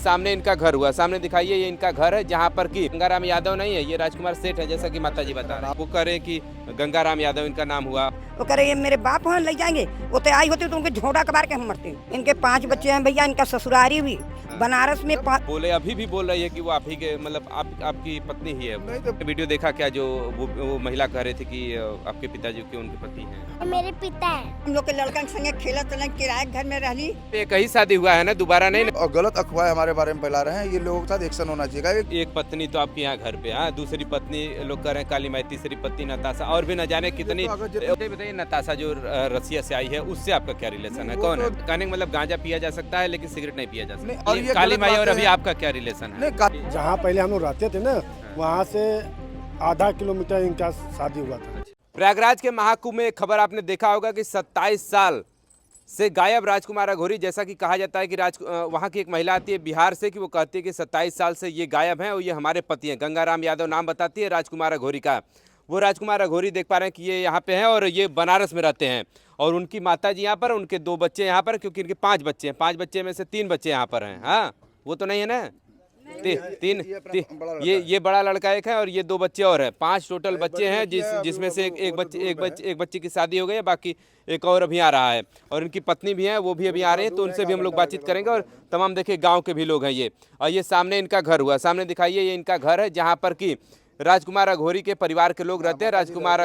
सामने इनका घर हुआ, सामने दिखाइए, ये इनका घर है जहाँ पर कि गंगाराम यादव नहीं है, ये राजकुमार सेठ है, जैसा कि माता जी बता रहे हैं। वो कह रहे हैं कि गंगाराम यादव इनका नाम हुआ। वो कह रहे ये मेरे बाप वहाँ ले जाएंगे, वो तो आई होती तो उनके झोंटा कबार के हम मरते। इनके 5 बच्चे हैं भैया, इनका ससुरारी भी बनारस में बोले अभी भी बोल रही है कि वो आप ही के मतलब आपकी पत्नी ही है। वीडियो देखा क्या जो वो महिला कह रही थी कि आपके पिताजी के उनके पति हैं? मेरे पिता है। हम लोग के लड़कन संगे खेला चला, किराए घर में रह ली। एक ही शादी हुआ है ना, दोबारा नहीं ना? और गलत अफवाह हमारे बारे में फैला रहे हैं, ये लोगों के साथ एक्शन होना चाहिए। एक पत्नी तो आपके यहाँ घर पे, हाँ, दूसरी पत्नी लोग कह रहे हैं काली माई, तीसरी पत्नी नताशा, और भी न जाने कितनी। बताइए, नताशा जो रसिया से आई है उससे आपका क्या रिलेशन है? कौन है? कहने का मतलब गांजा पिया जा सकता है लेकिन सिगरेट नहीं पिया जा सकता। और काली माई और अभी आपका क्या रिलेशन है? जहाँ पहले हम लोग रहते थे ना, वहाँ से आधा किलोमीटर इनका शादी हुआ था। प्रयागराज के महाकुंभ में एक खबर आपने देखा होगा कि 27 साल से गायब राजकुमार अघोरी, जैसा कि कहा जाता है कि वहाँ की एक महिला आती है बिहार से, कि वो कहती है कि 27 साल से ये गायब हैं और ये हमारे पति हैं। गंगाराम यादव नाम बताती है राजकुमार अघोरी का। वो राजकुमार अघोरी देख पा रहे हैं कि ये यहाँ पे हैं और ये बनारस में रहते हैं, और उनकी माता जी यहाँ पर, उनके 2 बच्चे यहाँ पर, क्योंकि इनके 5 बच्चे हैं, 5 बच्चे में से 3 बच्चे यहाँ पर हैं। हाँ, वो तो नहीं है ना? ये बड़ा लड़का एक है और ये 2 बच्चे और है, 5 टोटल बच्चे हैं, जिसमें से एक बच्चे की शादी हो गई है, बाकी एक और अभी आ रहा है, और इनकी पत्नी भी है, वो भी अभी आ रहे हैं, तो उनसे भी हम लोग बातचीत करेंगे। और तमाम देखिए गांव के भी लोग हैं ये। और ये सामने इनका घर हुआ, सामने दिखाइए, ये इनका घर है जहाँ पर कि राजकुमार अघोरी के परिवार के लोग रहते हैं। राजकुमार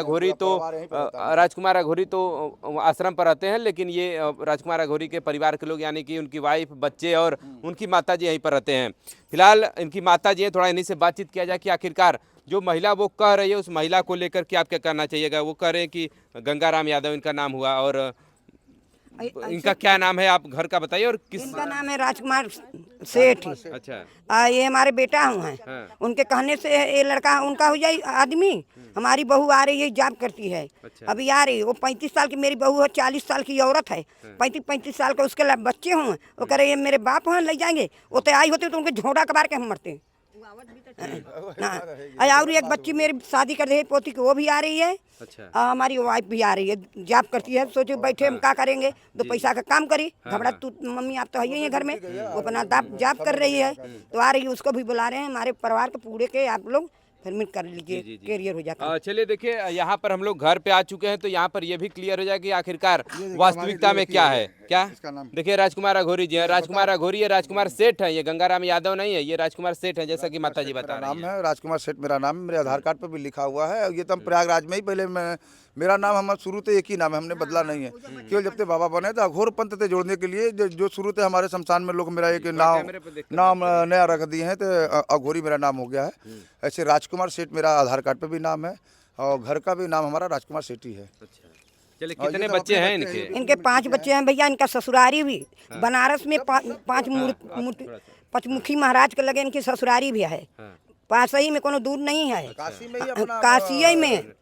अघोरी तो आश्रम पर रहते हैं, लेकिन ये राजकुमार अघोरी के परिवार के लोग यानी कि उनकी वाइफ, बच्चे और उनकी माताजी यहीं पर रहते हैं। फिलहाल इनकी माताजी हैं, थोड़ा इन्हीं से बातचीत किया जाए कि आखिरकार जो महिला वो कह रही है, उस महिला को लेकर के आप क्या करना चाहिएगा। वो कह रहे हैं कि गंगाराम यादव इनका नाम हुआ, और इनका क्या नाम है, आप घर का बताइए। और किस? इनका नाम है राजकुमार सेठ। अच्छा। ये हमारे बेटा हुआ है। हाँ। उनके कहने से ये लड़का उनका हो जाए आदमी। हमारी बहू आ रही है, जॉब करती है। अच्छा। अभी आ रही है, वो 35 साल की मेरी बहू है, 40 साल की औरत है। 35 साल के उसके बच्चे हों, वो कह रहे ये मेरे बाप वहाँ ले जाएंगे, वो तो आई होती तो उनके झोंटा कबार के हम मरते। और एक बच्ची मेरी शादी कर रही है, पोती की, वो भी आ रही है। अच्छा। हमारी वाइफ भी आ रही है, जॉब करती है। सोचे बैठे हम क्या करेंगे, 2 पैसा का काम करी। घबरा तू मम्मी, आप तो है ही घर में, वो अपना जॉब कर रही है, तो आ रही है। उसको भी बुला रहे हैं, हमारे परिवार के पूरे के आप लोग फिर मिल कर लीजिए, कैरियर हो जाता है। चलिए देखिए, यहाँ पर हम लोग घर पे आ चुके हैं, तो यहाँ पर ये भी क्लियर हो जाए कि आखिरकार वास्तविकता में क्या है। क्या देखिए, राजकुमार अघोरी जी हैं, राजकुमार अघोरी है, राजकुमार सेठ है, ये गंगाराम यादव नहीं है, ये राजकुमार सेठ है, जैसा कि माता जी बता रही नाम है राजकुमार सेठ, मेरा नाम मेरे आधार कार्ड पर भी लिखा हुआ है। ये तो हम प्रयागराज में ही पहले मेरा नाम, हम शुरू से एक ही नाम है, हमने बदला नहीं है। केवल जब से बाबा बने तो अघोर पंथ से जोड़ने के लिए जो शुरू से हमारे शमशान में लोग मेरा एक नाम नया रख दिए हैं, तो अघोरी मेरा नाम हो गया है। ऐसे राजकुमार सेठ मेरा आधार कार्ड पर भी नाम है, और घर का भी नाम हमारा राजकुमार सेठ ही है। चलिए, कितने बच्चे हैं इनके? इनके 5 बच्चे हैं भैया, इनका ससुरारी भी बनारस में 5 पचमुखी महाराज के लगे इनकी ससुरारी भी है। पास ही में, कोनो दूर नहीं है, काशी में।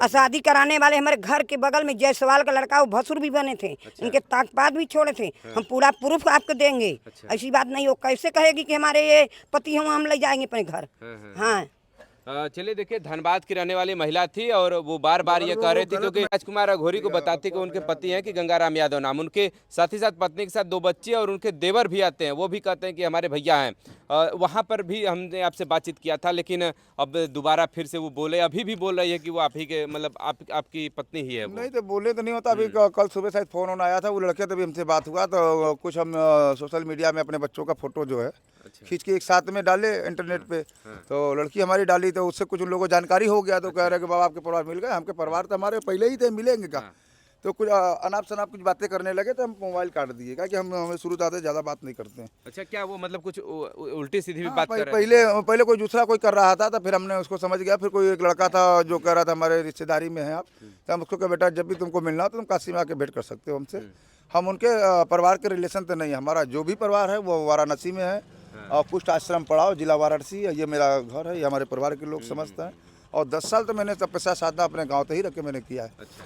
शादी कराने वाले हमारे घर के बगल में जायसवाल का लड़का, वो भसुर भी बने थे। इनके ताकपात भी छोड़े थे। हम पूरा प्रूफ आपको देंगे। ऐसी बात नहीं, वो कैसे कहेगी कि हमारे ये पति हम ले जाएंगे अपने घर। हाँ। चलिए देखिए, धनबाद की रहने वाली महिला थी, और वो बार बार ये कह रही थी, क्योंकि राजकुमार अघोरी को बताती कि उनके पति हैं कि गंगाराम यादव नाम, उनके साथ ही साथ पत्नी के साथ 2 बच्चे, और उनके देवर भी आते हैं, वो भी कहते हैं कि हमारे भैया हैं। वहाँ पर भी हमने आपसे बातचीत किया था, लेकिन अब दोबारा फिर से वो बोले, अभी भी बोल रही है कि वो आप ही के मतलब आपकी पत्नी ही है। नहीं तो बोले तो नहीं होता। अभी कल सुबह शायद फोन आया था, वो लड़के तभी हमसे बात हुआ, तो कुछ हम सोशल मीडिया में अपने बच्चों का फोटो जो है खींच के एक साथ में डाले इंटरनेट पे, तो लड़की हमारी डाली, तो उससे कुछ उन लोगों को जानकारी हो गया, तो कह रहे कि बाबा आपके परिवार मिल गए। हमके परिवार तो हमारे पहले ही थे, मिलेंगे का। तो कुछ अनाप शनाप कुछ बातें करने लगे, तो हम मोबाइल काट दिए, क्या कि हमें शुरू से ज़्यादा बात नहीं करते हैं। अच्छा, क्या वो मतलब कुछ उल्टी सीधी भी बात कर रहे थे? पहले कोई दूसरा कोई कर रहा था, तो फिर हमने उसको समझ गया। फिर कोई एक लड़का था जो कह रहा था हमारे रिश्तेदारी में है आप, तो हम उसको कहा बेटा जब भी तुमको मिलना हो तो तुम काशी में आके भेंट कर सकते हो हमसे। हम उनके परिवार के रिलेशन तो नहीं, हमारा जो भी परिवार है वो वाराणसी में है, और पुष्ट आश्रम पड़ाव, जिला वाराणसी। ये मेरा घर है, ये हमारे परिवार के लोग समझते हैं। और 10 साल तो मैंने तपस्या साधना अपने गाँव से ही रख के मैंने किया है। अच्छा,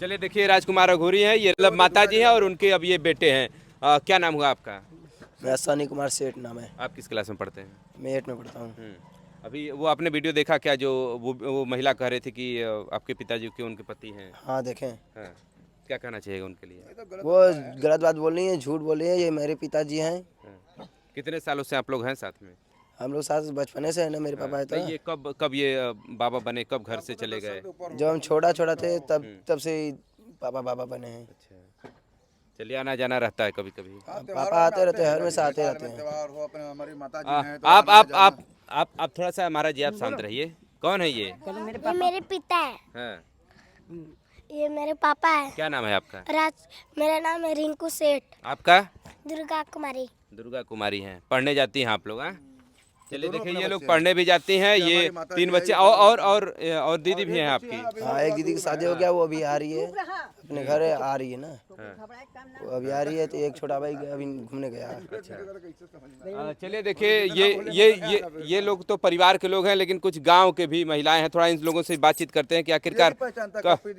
चलिए देखिए, राजकुमार अघोरी हैं, ये मतलब माता जी हैं, और उनके अब ये बेटे हैं। क्या नाम हुआ आपका? मेरा सनी कुमार सेठ नाम है। आप किस क्लास में पढ़ते हैं? मैं 8 में पढ़ता हूँ। अभी वो आपने वीडियो देखा क्या जो वो महिला कह रही थी कि आपके पिताजी के उनके पति हैं? हाँ देखें। हाँ, क्या कहना चाहिए उनके लिए? वो गलत बात बोल रही है, झूठ बोल रही है, ये मेरे पिताजी हैं। कितने सालों से आप लोग हैं साथ में? हम लोग साथ बचपने से है ना, मेरे पापा है तो तो। ये कब ये बाबा बने, कब घर से चले गए? जब हम छोटा थे तब से ही पापा बाबा बने हैं। अच्छा, चलिए आना जाना रहता है कभी कभी। पापा आते रहते हैं, हर हमेशा आते रहते हैं। त्योहार हो अपने, हमारी माता जी हैं तो आप थोड़ा सा महाराज जी आप शांत रहिए। कौन है ये? ये मेरे पिता है। हाँ, ये मेरे पापा है। क्या नाम है आपका? मेरा नाम है रिंकू सेठ। आपका? दुर्गा कुमारी। दुर्गा कुमारी हैं। पढ़ने जाती हैं आप लोग? हाँ, चलिए देखिए ये लोग पढ़ने भी जाती हैं। ये 3 बच्चे और दीदी भी हैं आपकी? हाँ, एक दीदी की शादी हो गया, वो अभी आ रही है अपने घर, आ रही है ना, वो अभी आ रही है। तो एक छोटा भाई अभी घूमने गया। चलिए देखिए ये लोग तो परिवार के लोग हैं, लेकिन कुछ गांव के भी महिलाएं हैं। थोड़ा इन लोगों से बातचीत करते हैं कि आखिरकार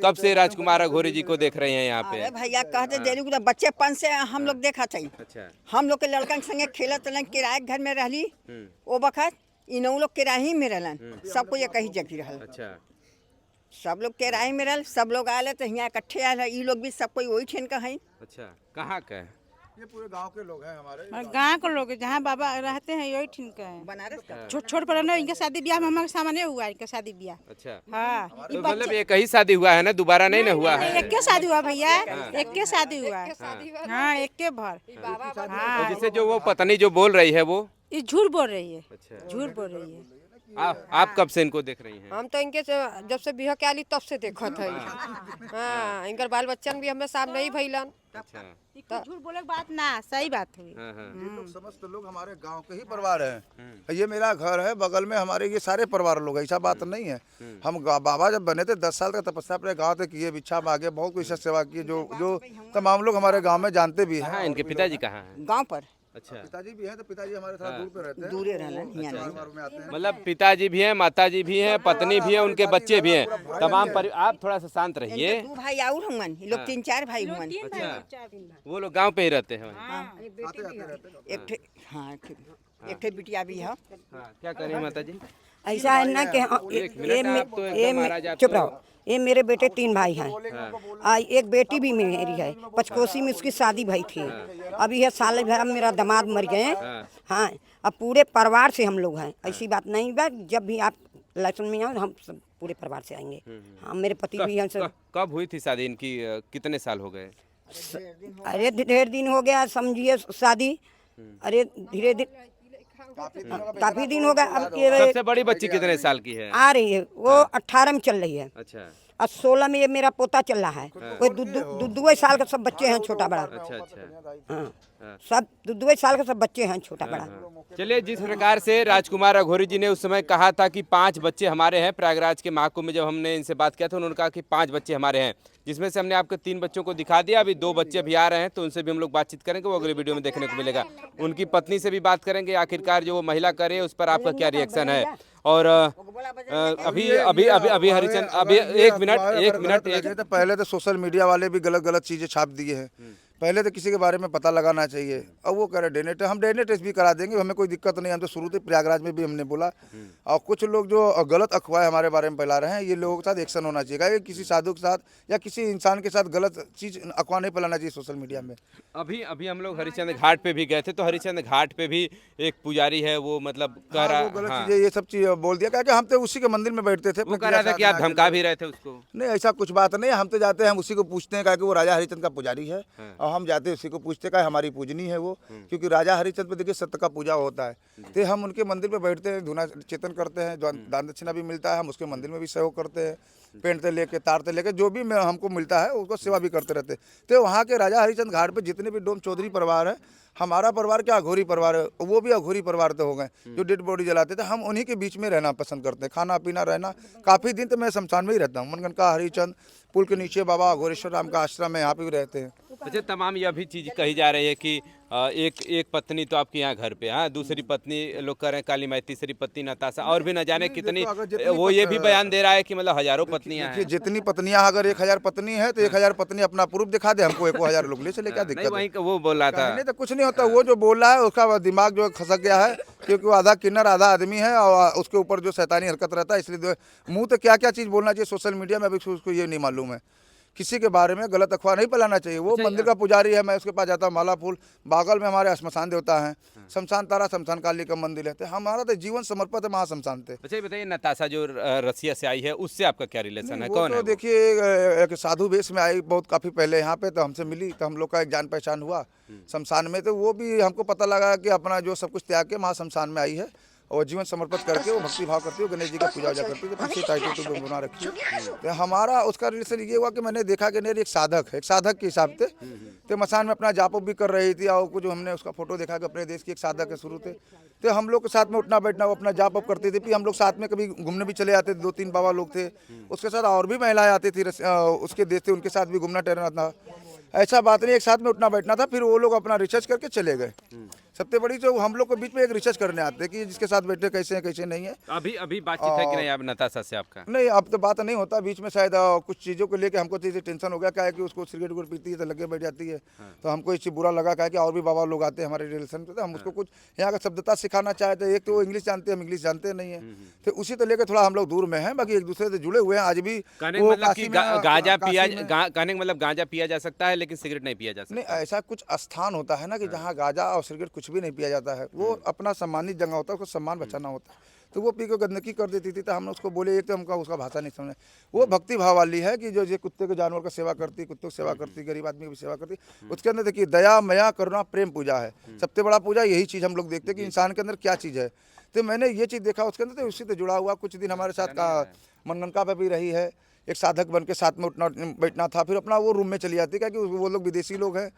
कब से राजकुमार अघोरी जी को देख रहे हैं यहाँ पे? अरे भैया कहते देरी बच्चेपन से हम लोग देखा चाहिए। अच्छा, हम लोग के लड़कन संगे खेलत रहलन, किराए के घर में रहली। ओ बखत इनहु लोग किराए में रहलन, सबको एक ही जगह रहल। अच्छा, सब लोग किराए में रहल, सब लोग आए तो यहाँ इकट्ठे आए। ई लोग भी सब कोई वही ठेन का है। अच्छा, कहाँ का है? ये पूरे गांव के लोग हैं हमारे। गाँव के लोग जहाँ बाबा रहते हैं यही ठीक है। बनारस का छोट पर ना, इनका शादी ब्याह में हमारे सामने हुआ, इनका शादी ब्याह। अच्छा, हाँ, तो मतलब एक ही शादी हुआ है ना, दोबारा नहीं ना हुआ है? एक के शादी हुआ भैया, एक के शादी हुआ। हाँ, एक के भर। तो जिससे जो वो पत्नी जो बोल रही है वो ये झूठ बोल रही है, अच्छा, झूठ बोल रही है। आप कब से इनको देख रही हैं? हम तो इनके जब से बिहा के आली तब से देखत है। हाँ, इनकर बाल बच्चन भी हमें सामने ही भइलन। अच्छा, झूठ बोले के बात ना, सही बात हुई। हाँ, हाँ, ये लोग समस्त लोग हमारे गांव के ही परिवार हैं। ये मेरा घर है, बगल में हमारे ये सारे परिवार लोग हैं, ऐसा बात नहीं है। हम बाबा जब बने थे 10 साल का तपस्या अपने गांव से किए, भिक्षा मांगे, बहुत कुछ सेवा की, जो तमाम लोग हमारे गांव में जानते भी हैं। हाँ, इनके पिताजी कहाँ हैं? गांव पर अच्छा, पिताजी भी हैं तो पिताजी हमारे थोड़ा दूर पे रहते हैं, दूरे रहलन यहाँ नहीं। परिवार में आते हैं। मतलब पिताजी भी हैं, माताजी भी हैं, पत्नी भी है, उनके बच्चे भी हैं, तमाम आप थोड़ा सा शांत रहिए। दो भाई और हुवन, ये लोग 3-4 भाई हुवन। अच्छा, वो लोग गांव पे ही रहते हैं? एक ठे हाँ, एक ठे बिटिया भी है। हाँ, क्या करें माता जी? ऐसा है ना कि एक मिनट, आप तो एकदम महाराज, आप चुप तो- रहो। ये मेरे बेटे 3 भाई हैं। एक बेटी भी मेरी है, पचकोसी में उसकी शादी भई थी। अभी है साल भर में मेरा दामाद मर गए। हाँ, अब पूरे परिवार से हम लोग हैं, ऐसी बात नहीं बा। जब भी आप इलेक्शन में आओ हम सब पूरे परिवार से आएंगे। हाँ, मेरे पति भी हैं सब। कब हुई थी शादी इनकी? कितने साल हो गए? अरे ढेर दिन हो गया समझिए शादी। अरे धीरे धीरे काफी दिन हो गया। अब ये सबसे बड़ी बच्ची कितने साल की है? आ रही है, वो 18 में चल रही है। अच्छा, और 16 में ये मेरा पोता चल रहा है। कोई दो साल का सब बच्चे हैं, छोटा बड़ा। अच्छा, अच्छा, हाँ, सब दो साल के सब बच्चे हैं, छोटा बड़ा। चलिए, जिस प्रकार से राजकुमार अघोरी जी ने उस समय कहा था कि 5 बच्चे हमारे हैं, प्रयागराज के महाकुंभ में जब हमने इनसे बात किया था उन्होंने कहा कि 5 बच्चे हमारे हैं, जिसमें से हमने आपको 3 बच्चों को दिखा दिया। अभी 2 बच्चे भी आ रहे हैं, तो उनसे भी हम लोग बातचीत करेंगे, वो अगले वीडियो में देखने को मिलेगा। उनकी पत्नी से भी बात करेंगे, आखिरकार जो वो महिला कर रही है उस पर आपका क्या रिएक्शन है। और अभी हरिचंद, अभी एक मिनट, तो पहले तो सोशल मीडिया वाले भी गलत चीजें छाप दिए हैं। पहले तो किसी के बारे में पता लगाना चाहिए। अब वो कह रहे डोनेट, हम डोनेट भी करा देंगे, हमें कोई दिक्कत नहीं। हम तो शुरू से प्रयागराज में भी हमने बोला। और कुछ लोग जो गलत अफवाह हमारे बारे में फैला रहे हैं, ये लोगों के साथ एक्शन होना चाहिए। किसी साधु के साथ या किसी इंसान के साथ गलत चीज अफवाह नहीं फैलाना चाहिए सोशल मीडिया में। अभी हम लोग हरिचंद घाट पे भी गए थे, तो हरिचंद घाट पे भी एक पुजारी है, वो मतलब कह रहा, गलत चीजें ये सब चीज बोल दिया। क्या हम तो उसी के मंदिर में बैठते थे, वो कह रहा था कि आप धमका भी रहे थे उसको। नहीं, ऐसा कुछ बात नहीं। हम तो जाते हैं, हम उसी को पूछते हैं, कि वो राजा हरिचंद का पुजारी है। और हम जाते हैं उसी को पूछते का हमारी पूजनी है वो, क्योंकि राजा हरिचंद पे देखिए सत्य का पूजा होता है। तो हम उनके मंदिर पे बैठते हैं, धुना चेतन करते हैं, दान दक्षिणा भी मिलता है, हम उसके मंदिर में भी सहयोग करते हैं, पेंट से लेके तार से लेके जो भी हमको मिलता है उसको सेवा भी करते रहते हैं। तो वहाँ के राजा हरिचंद घाट पे जितने भी डोम चौधरी परिवार है, हमारा परिवार क्या अघोरी परिवार है, वो भी अघोरी परिवार तो हो गए जो डेड बॉडी जलाते थे। हम उन्हीं के बीच में रहना पसंद करते हैं, खाना पीना रहना। काफ़ी दिन तो मैं शमशान में ही रहता हूँ, मनगन का हरिचंद पुल के नीचे बाबा अघोरेश्वर राम का आश्रम है, यहाँ पे भी रहते हैं। अच्छा, तमाम यह भी चीज़ कही जा रही है कि एक पत्नी तो आपकी यहाँ घर पे, हाँ, दूसरी पत्नी लोग कह रहे हैं काली माई, तीसरी पत्नी नताशा, और भी न जाने कितनी। वो ये भी बयान दे रहा है कि मतलब हजारों पत्नियां हैं। जितनी पत्नियां, अगर 1000 पत्नी है तो 1000 पत्नी अपना प्रूफ दिखा दे हमको, 1000 लोग ले चले, क्या दिक्कत है? वहीं वो बोल रहा था। नहीं तो कुछ नहीं होता, वो जो बोल रहा है उसका दिमाग जो खसक गया है, क्योंकि वो आधा किन्नर आधा आदमी है और उसके ऊपर जो शैतानी हरकत रहता है, इसलिए मुंह तो क्या क्या चीज़ बोलना चाहिए सोशल मीडिया में अभी उसको ये नहीं मालूम है। किसी के बारे में गलत अफवाह नहीं फैलाना चाहिए। वो मंदिर का पुजारी है, मैं उसके पास जाता हूँ, माला फूल। बागल में हमारे श्मशान देवता हैं, शमशान तारा शमशान काली का मंदिर है। तो हमारा तो जीवन समर्पित है महाशमशान थे। अच्छा ये बताइए, नताशा जो रसिया से आई है उससे आपका क्या रिलेशन है, वो कौन तो है? देखिए एक साधु वेश में आई बहुत काफ़ी पहले यहाँ पे, तो हमसे मिली, तो हम लोग का एक जान पहचान हुआ शमशान में। तो वो भी हमको पता लगा कि अपना जो सब कुछ त्याग के महाशमशान में आई है और जीवन समर्पित करके वो भक्ति भाव करती है, गणेश जी का पूजा वूजा करती है। तो पीछे टाइटल तो बना रखी है। तो हमारा उसका रिलेशन ये हुआ कि मैंने देखा कि नहीं एक साधक है, एक साधक के हिसाब से तो मसान में अपना जाप भी कर रही थी, और कुछ हमने उसका फोटो देखा कि अपने देश की एक साधक है शुरू से। तो हम लोग के साथ में उठना बैठना, वो अपना जाप करती थी। फिर हम लोग साथ में कभी घूमने भी चले जाते थे, 2-3 बाबा लोग थे उसके साथ, और भी महिलाएं आती थी उसके देश से, उनके साथ भी घूमना टहलना था। ऐसा बात नहीं, एक साथ में उठना बैठना था। फिर वो लोग अपना रिसर्च करके चले गए। सबसे बड़ी जो हम लोग के बीच में एक रिसर्च करने आते हैं कि जिसके साथ बैठे कैसे हैं कैसे नहीं है। अभी बातचीत है कि नहीं आप नताशा से आपका? नहीं, अब तो बात नहीं होता बीच में, शायद कुछ चीज़ों को लेके हमको चीज़ें टेंशन हो गया, क्या है कि उसको सिगरेट उगरेट पीती है तो लगे बैठ जाती है। तो हमको इससे बुरा लगा, क्या है कि और भी बाबा लोग आते हैं हमारे रिलेशन पे, तो हम उसको कुछ यहाँ का शब्दता सिखाना चाहते हैं। एक तो वो इंग्लिश जानते हैं, हम इंग्लिश जानते नहीं है, तो उसी तो लेकर थोड़ा हम लोग दूर में हैं। बाकी एक दूसरे से जुड़े हुए हैं आज भी। कहने का मतलब कि गांजा पिया, कहने का मतलब गांजा पिया जा सकता है लेकिन सिगरेट नहीं पिया जा सकता। नहीं, ऐसा कुछ स्थान होता है ना कि जहाँ गांजा और सिगरेट कुछ भी नहीं पिया जाता है, वो अपना सम्मानित जगह होता है, उसको सम्मान बचाना होता है। तो वो पी के गंदगी कर देती थी, तो हमने उसको बोले, एक तो हमका उसका भाषा नहीं समझे। वो भक्ति भाव वाली है कि जो ये कुत्ते के जानवर का सेवा करती, कुत्तों की सेवा करती, गरीब आदमी की सेवा करती। उसके अंदर देखिए दया मया करुणा प्रेम पूजा है, सबसे बड़ा पूजा यही चीज़ हम लोग देखते हैं कि इंसान के अंदर क्या चीज़ है। तो मैंने ये चीज़ देखा उसके अंदर, तो उसी से जुड़ा हुआ। कुछ दिन हमारे साथ का मनगणका पे भी रही है, एक साधक बन के साथ में उठना बैठना था। फिर अपना वो रूम में चली जाती, क्या कि वो लोग विदेशी लोग हैं,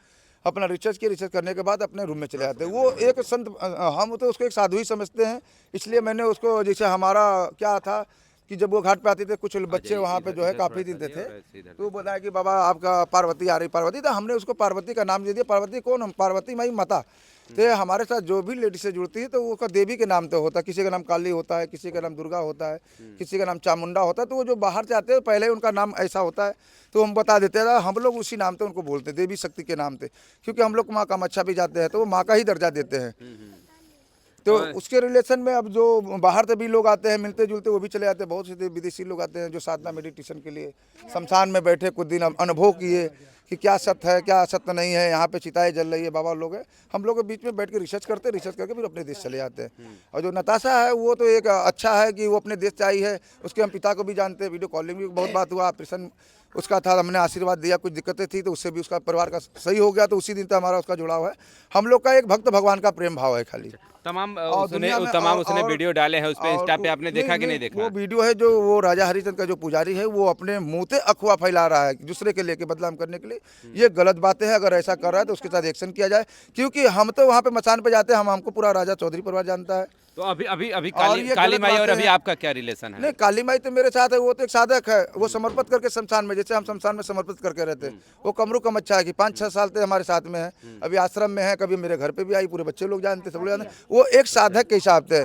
अपना रिसर्च करने के बाद अपने रूम में चले जाते हैं। वो एक संत, हम तो उसको एक साधु ही समझते हैं, इसलिए मैंने उसको, जैसे हमारा क्या था कि जब वो घाट पे आते थे कुछ बच्चे वहाँ पे जो है काफ़ी दिन थे, तो वो बताया कि बाबा आपका पार्वती आ रही, पार्वती। तो हमने उसको पार्वती का नाम दे दिया। पार्वती कौन? हम पार्वती माई माता। तो हमारे साथ जो भी लेडी से जुड़ती है तो उसका देवी के नाम तो होता है, किसी का नाम काली होता है, किसी का नाम दुर्गा होता है, किसी का नाम चामुंडा होता है। तो वो जो बाहर से आते हैं पहले उनका नाम ऐसा होता है, तो हम बता देते हैं, हम लोग उसी नाम से उनको बोलते हैं, देवी शक्ति के नाम से, क्योंकि हम लोग माँ कामाख्या भी जाते हैं तो वो माँ का ही दर्जा देते हैं। तो उसके रिलेशन में अब जो बाहर से भी लोग आते हैं मिलते जुलते, वो भी चले जाते हैं। बहुत से विदेशी लोग आते हैं जो साधना मेडिटेशन के लिए शमशान में बैठे कुछ दिन अनुभव किए कि क्या सत्य है क्या सत्य नहीं है। यहाँ पे चिताएं जल रही है, बाबा लोग हैं, हम लोग के बीच में बैठ के रिसर्च करके फिर अपने देश चले जाते हैं। और जो नताशा है वो तो एक अच्छा है कि वो अपने देश से आई है। उसके हम पिता को भी जानते हैं, वीडियो कॉलिंग भी बहुत बात हुआ, ऑपरेशन उसका था, हमने आशीर्वाद दिया, कुछ दिक्कतें थी तो उससे भी उसका परिवार का सही हो गया। तो उसी दिन तक हमारा उसका जुड़ाव है। हम लोग का एक भक्त भगवान का प्रेम भाव है खाली। तमाम उसने वीडियो डाले हैं उस पे, इंस्टा पे आपने देखा कि नहीं देखा? वो वीडियो है जो वो राजा हरिचंद का जो पुजारी है वो अपने मुंह से अफवाह फैला रहा है दूसरे के लेके बदनाम करने के लिए। ये गलत बातें हैं। अगर ऐसा कर रहा है तो उसके साथ एक्शन किया जाए, क्योंकि हम तो वहाँ पे मचान पे जाते हैं, हमको पूरा राजा चौधरी परिवार जानता है। तो अभी काली माई और अभी आपका क्या रिलेशन है? नहीं, काली माई तो मेरे साथ है, वो तो एक साधक है, वो समर्पित करके शमशान में, जैसे हम शमशान में समर्पित करके रहते हैं। वो कमरू कम अच्छा है कि 5-6 साल से हमारे साथ में है, अभी आश्रम में है, कभी मेरे घर पे भी आई, पूरे बच्चे लोग जानते, सब लोग जानते। वो एक साधक के हिसाब से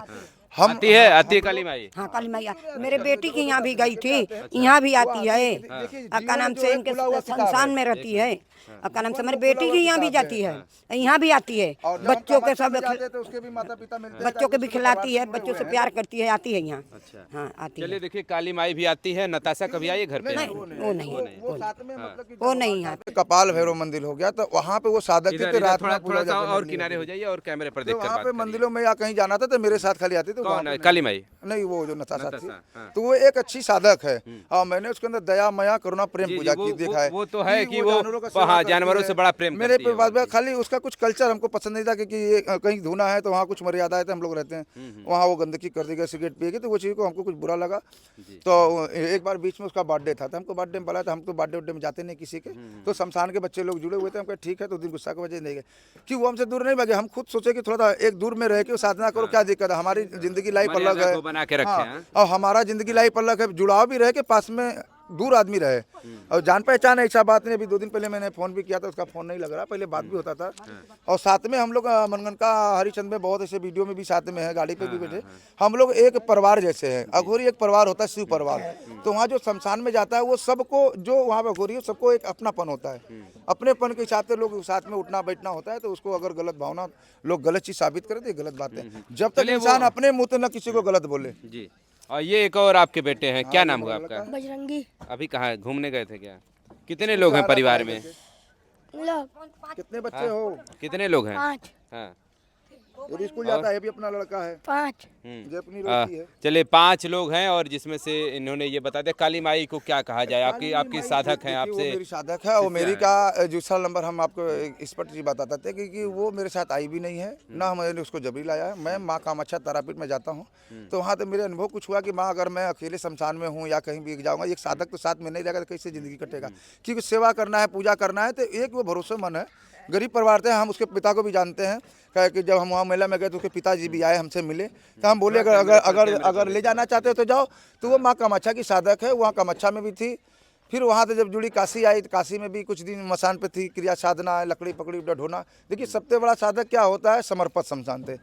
हम आती है काली माई। हाँ काली मैया मेरे बेटी की यहाँ भी गई थी, यहाँ भी आती है। का नाम से इनके शमशान में रहती है। का नाम से मेरी बेटी की यहाँ भी जाती है, यहाँ भी आती है। बच्चों के सब उसके भी माता पिता मिलते हैं, बच्चों के भी खिलाती है, बच्चों से प्यार करती है, आती है यहाँ। हाँ आती है। चलिए देखिए, काली माई भी आती है। नताशा कभी आई है घर पे? वो नहीं है। कपाल भैरव मंदिर हो गया, तो वहाँ पे वो साधक थे, रात में थोड़ा सा और किनारे हो जाइए और कैमरे पर देखकर वहाँ बात पे करिए। मंदिरों में या कहीं जाना था तो मेरे साथ खाली आती। तो कौन है? काली माई? नहीं, वो जो नताशा थी, हाँ। तो वो एक अच्छी साधक है। और मैंने उसके अंदर दया मया करुणा प्रेम पूजा की देखा है। वो तो है कि वो जानवरों से बड़ा प्रेम मेरे पे बात खाली उसका कुछ कल्चर हमको पसंद नहीं था, क्योंकि ये कहीं धुना है तो वहाँ कुछ मर्यादा है, तो हम लोग रहते हैं वहाँ, वो गंदगी कर देगा, सिगरेट पिएगी, तो वो चीज़ को हमको कुछ बुरा लगा। तो एक बार बीच में उसका बर्थडे था, तो हमको बर्थडे में बुलाया था। हम तो बर्थडे में जाते नहीं किसी के, तो शमशान के बच्चे लोग जुड़े हुए थे। हम कहा ठीक है, तो दिन गुस्सा की वजह नहीं गए कि वो हमसे दूर नहीं भागे। हम खुद सोचे कि थोड़ा सा एक दूर में रह के साधना करो, क्या दिक्कत है, हमारी जिंदगी लाइफ अलग है, बना के रखे हैं। और हमारा जिंदगी लाइफ अलग है, जुड़ाव भी रहे कि पास में दूर आदमी रहे। और जान पहचान ऐसा बात नहीं। अभी 2 दिन पहले मैंने फ़ोन भी किया था, उसका फ़ोन नहीं लग रहा, पहले बात भी होता था। और साथ में हम लोग मनगणका हरिचंद में बहुत ऐसे वीडियो में भी साथ में है, गाड़ी पे भी बैठे। हम लोग एक परिवार जैसे हैं। अघोरी एक परिवार होता है, शिव परिवार। तो वहाँ जो शमशान में जाता है वो सबको, जो वहाँ पर अघोरी है, सबको एक अपनापन होता है। अपनेपन के हिसाब से लोग साथ में उठना बैठना होता है। तो उसको अगर गलत भावना लोग गलत चीज़ साबित करें तो ये गलत बात है। जब तक इंसान अपने मुँह से न किसी को गलत बोले। जी। और ये एक और आपके बेटे हैं, क्या नाम हुआ आपका? बजरंगी। अभी कहाँ घूमने गए थे क्या? कितने लोग हैं परिवार में? लोग कितने बच्चे हो? कितने लोग हैं? 5 हाँ। ये भी स्कूल जाता है, ये भी अपना लड़का है, 5 ये अपनी लड़की है। चलिए 5 लोग हैं और जिसमें से इन्होंने ये बता दिया। काली माई को क्या कहा जाए? आपकी साधक हैं देखिए, वो आपसे? मेरी साधक है और मेरी का दूसरा नंबर हम आपको स्पष्ट जी बताते थे क्योंकि वो मेरे साथ आई भी नहीं है, ना मैंने उसको जबरी लाया है। मैं माँ कामाख्या तारापीठ में जाता हूँ तो वहाँ तो मेरे अनुभव कुछ हुआ कि माँ अगर मैं अकेले शमशान में हूँ या कहीं भी जाऊँगा, एक साधक तो साथ में नहीं रहेगा तो कैसे ज़िंदगी कटेगा। क्योंकि सेवा करना है, पूजा करना है, तो एक वो भरोसेमंद है। गरीब परिवार थे, हम उसके पिता को भी जानते हैं कि जब हम वहाँ मेला में गए तो उसके पिताजी भी आए, हमसे मिले, तो हम बोले अगर ले जाना चाहते हो तो जाओ। तो वो माँ कामाख्या की साधक है, वहाँ कामाख्या में भी थी। फिर वहाँ से जब जुड़ी काशी आई तो काशी में भी कुछ दिन मसान पे थी, क्रिया साधना, लकड़ी पकड़ी ढोना। देखिए सबसे बड़ा साधक क्या होता है? समर्पित शमशान थे,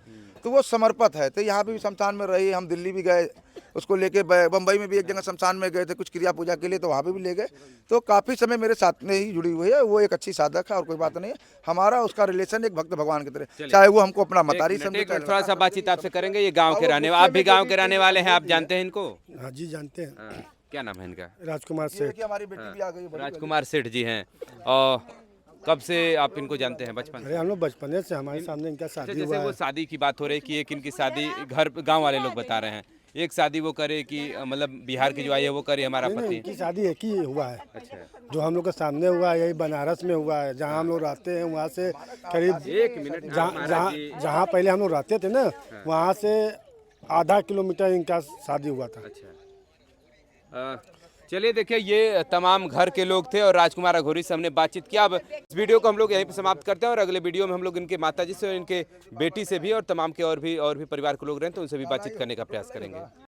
तो वो समर्पित है। तो यहाँ भी शमशान में रही, हम दिल्ली भी गए उसको लेके, बम्बई में भी एक जगह शमशान में गए थे कुछ क्रिया पूजा के लिए, तो वहाँ भी ले गए। तो काफ़ी समय मेरे साथ में ही जुड़ी हुई है। वो एक अच्छी साधक है और कोई बात नहीं है। हमारा उसका रिलेशन एक भक्त भगवान की तरह, चाहे वो हमको अपना मतारी समझे। थोड़ा सा बातचीत आपसे करेंगे। ये गाँव के रहने, आप भी गाँव के रहने वाले हैं, आप जानते हैं इनको? हाँ जी जानते हैं। हाँ। क्या नाम है इनका? राजकुमार सेठ। हमारी बेटी भी आ गई। राजकुमार सेठ जी हैं। और कब से आप इनको जानते हैं? बचपन? अरे हम लोग बचपने से, हमारे सामने इनका अच्छा, शादी जैसे हुआ वो है। शादी की बात हो रही है कि एक इनकी शादी घर गांव वाले लोग बता रहे हैं, एक शादी वो करे कि मतलब बिहार की जो आई है वो करे हमारा नहीं, पति। इनकी शादी एक ही हुआ है। अच्छा, जो हम लोग के सामने हुआ है यही बनारस में हुआ है, जहाँ हम लोग रहते हैं। वहाँ से करीब एक मिनट। जहाँ पहले हम लोग रहते थे ना, वहाँ से आधा किलोमीटर इनका शादी हुआ था। अच्छा, चलिए देखिए, ये तमाम घर के लोग थे और राजकुमार अघोरी से हमने बातचीत किया। अब इस वीडियो को हम लोग यहीं पे समाप्त करते हैं और अगले वीडियो में हम लोग इनके माताजी से और इनके बेटी से भी और तमाम के और भी परिवार के लोग रहे तो उनसे भी बातचीत करने का प्रयास करेंगे।